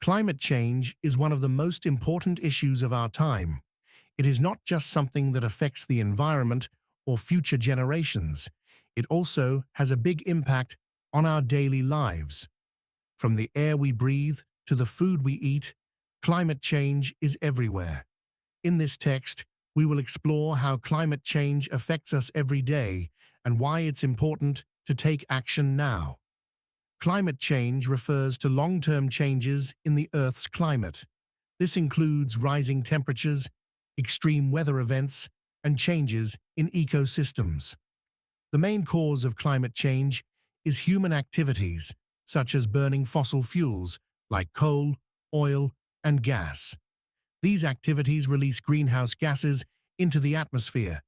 Climate change is one of the most important issues of our time. It is not just something that affects the environment or future generations. It also has a big impact on our daily lives. From the air we breathe to the food we eat, climate change is everywhere. In this text, we will explore how climate change affects us every day and why it's important to take action now. Climate change refers to long-term changes in the Earth's climate. This includes rising temperatures, extreme weather events, and changes in ecosystems. The main cause of climate change is human activities, such as burning fossil fuels like coal, oil, and gas. These activities release greenhouse gases into the atmosphere,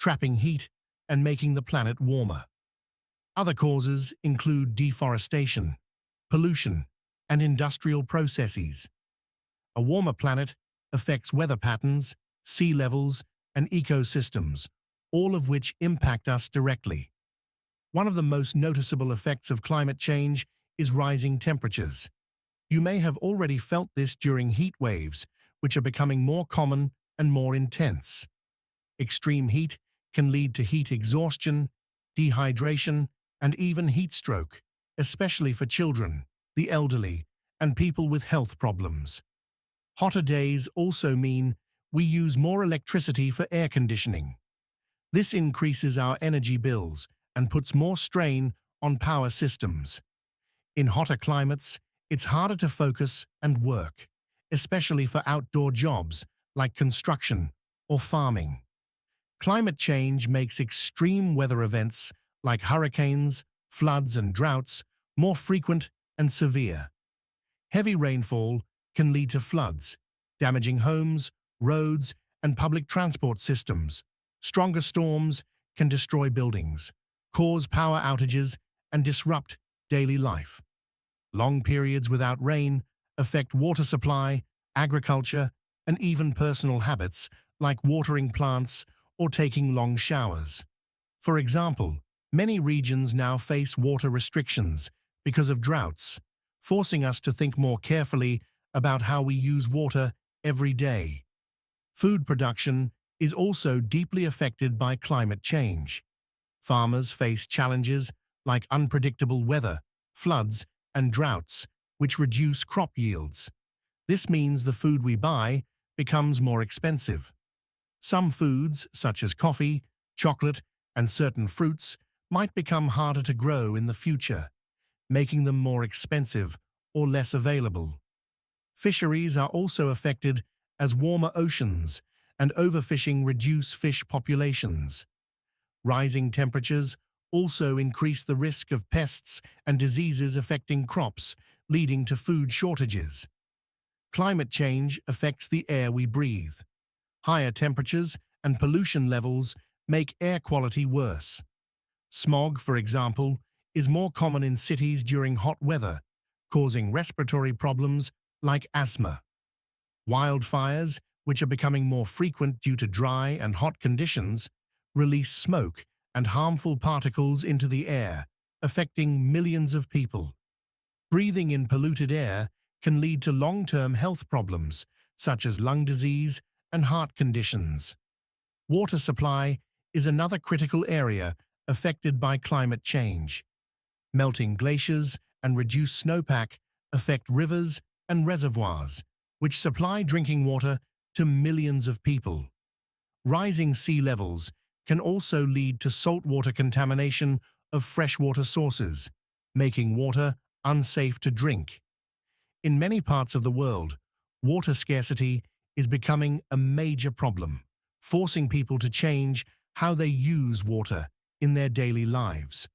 trapping heat and making the planet warmer. Other causes include deforestation, pollution, and industrial processes. A warmer planet affects weather patterns, sea levels, and ecosystems, all of which impact us directly. One of the most noticeable effects of climate change is rising temperatures. You may have already felt this during heat waves, which are becoming more common and more intense. Extreme heat can lead to heat exhaustion, dehydration, and even heat stroke, especially for children, the elderly, and people with health problems. Hotter days also mean we use more electricity for air conditioning. This increases our energy bills and puts more strain on power systems. In hotter climates, it's harder to focus and work, especially for outdoor jobs like construction or farming. Climate change makes extreme weather events like hurricanes, floods, and droughts more frequent and severe. Heavy rainfall can lead to floods, damaging homes, roads, and public transport systems. Stronger storms can destroy buildings, cause power outages, and disrupt daily life. Long periods without rain affect water supply, agriculture, and even personal habits like watering plants or taking long showers. For example, many regions now face water restrictions because of droughts, forcing us to think more carefully about how we use water every day. Food production is also deeply affected by climate change. Farmers face challenges like unpredictable weather, floods, and droughts, which reduce crop yields. This means the food we buy becomes more expensive. Some foods, such as coffee, chocolate, and certain fruits, might become harder to grow in the future, making them more expensive or less available. Fisheries are also affected as warmer oceans and overfishing reduce fish populations. Rising temperatures also increase the risk of pests and diseases affecting crops, leading to food shortages. Climate change affects the air we breathe. Higher temperatures and pollution levels make air quality worse. Smog, for example, is more common in cities during hot weather, causing respiratory problems like asthma. Wildfires, which are becoming more frequent due to dry and hot conditions, release smoke and harmful particles into the air, affecting millions of people. Breathing in polluted air can lead to long-term health problems, such as lung disease and heart conditions. Water supply is another critical area affected by climate change. Melting glaciers and reduced snowpack affect rivers and reservoirs, which supply drinking water to millions of people. Rising sea levels can also lead to saltwater contamination of freshwater sources, making water unsafe to drink. In many parts of the world, water scarcity is becoming a major problem, forcing people to change how they use water in their daily lives.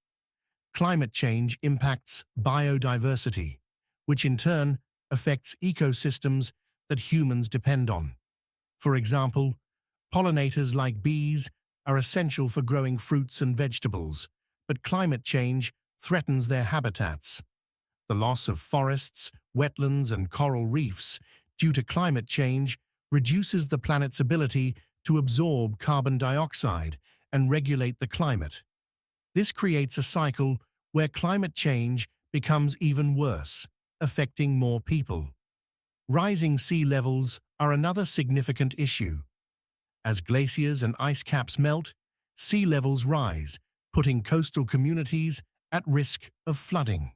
Climate change impacts biodiversity, which in turn affects ecosystems that humans depend on. For example, pollinators like bees are essential for growing fruits and vegetables, but climate change threatens their habitats. The loss of forests, wetlands, and coral reefs due to climate change reduces the planet's ability to absorb carbon dioxide and regulate the climate. This creates a cycle where climate change becomes even worse, affecting more people. Rising sea levels are another significant issue. As glaciers and ice caps melt, sea levels rise, putting coastal communities at risk of flooding.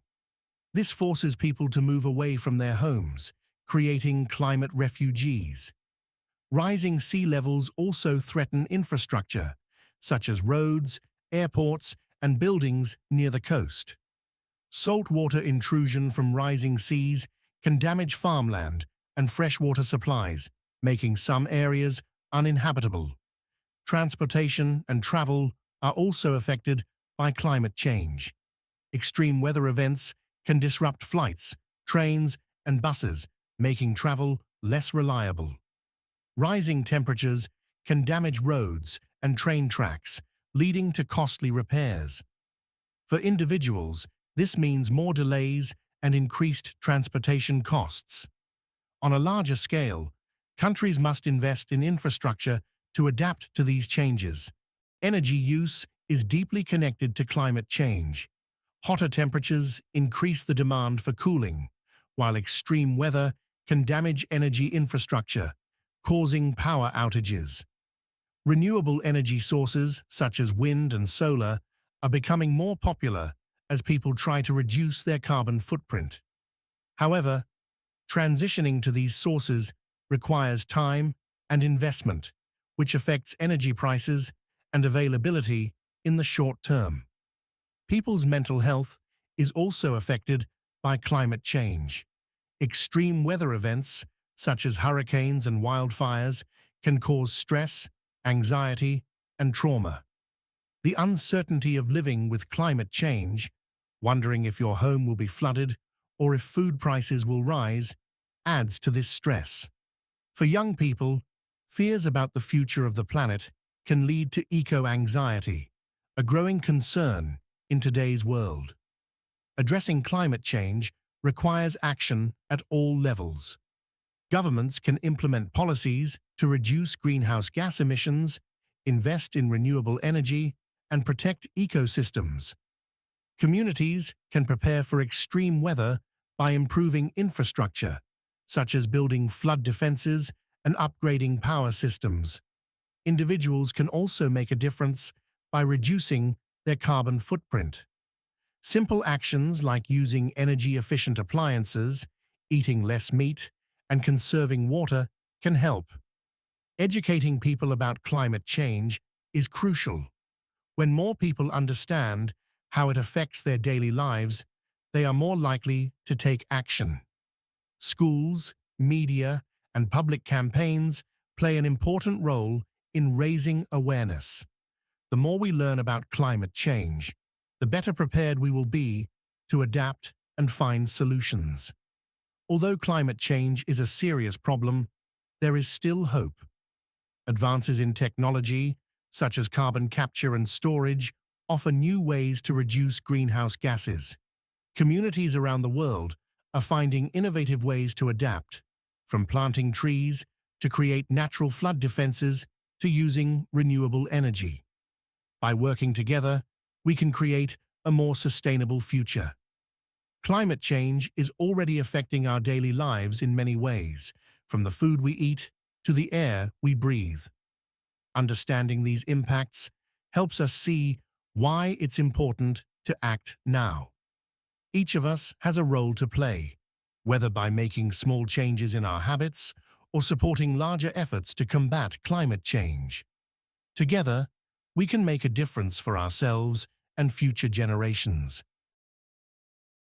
This forces people to move away from their homes, creating climate refugees. Rising sea levels also threaten infrastructure, such as roads, airports, and buildings near the coast. Saltwater intrusion from rising seas can damage farmland and freshwater supplies, making some areas uninhabitable. Transportation and travel are also affected by climate change. Extreme weather events can disrupt flights, trains, and buses, making travel less reliable. Rising temperatures can damage roads and train tracks, leading to costly repairs. For individuals, this means more delays and increased transportation costs. On a larger scale, countries must invest in infrastructure to adapt to these changes. Energy use is deeply connected to climate change. Hotter temperatures increase the demand for cooling, while extreme weather can damage energy infrastructure, causing power outages. Renewable energy sources, such as wind and solar, are becoming more popular as people try to reduce their carbon footprint. However, transitioning to these sources requires time and investment, which affects energy prices and availability in the short term. People's mental health is also affected by climate change. Extreme weather events, such as hurricanes and wildfires, can cause stress, anxiety, and trauma. The uncertainty of living with climate change, wondering if your home will be flooded or if food prices will rise, adds to this stress. For young people, fears about the future of the planet can lead to eco-anxiety, a growing concern in today's world. Addressing climate change requires action at all levels. Governments can implement policies to reduce greenhouse gas emissions, invest in renewable energy, and protect ecosystems. Communities can prepare for extreme weather by improving infrastructure, such as building flood defenses and upgrading power systems. Individuals can also make a difference by reducing their carbon footprint. Simple actions like using energy-efficient appliances, eating less meat, and conserving water can help. Educating people about climate change is crucial. When more people understand how it affects their daily lives, they are more likely to take action. Schools, media, and public campaigns play an important role in raising awareness. The more we learn about climate change, the better prepared we will be to adapt and find solutions. Although climate change is a serious problem, there is still hope. Advances in technology, such as carbon capture and storage, offer new ways to reduce greenhouse gases. Communities around the world are finding innovative ways to adapt, from planting trees to create natural flood defenses to using renewable energy. By working together, we can create a more sustainable future. Climate change is already affecting our daily lives in many ways, from the food we eat to the air we breathe. Understanding these impacts helps us see why it's important to act now. Each of us has a role to play, whether by making small changes in our habits or supporting larger efforts to combat climate change. Together, we can make a difference for ourselves and future generations.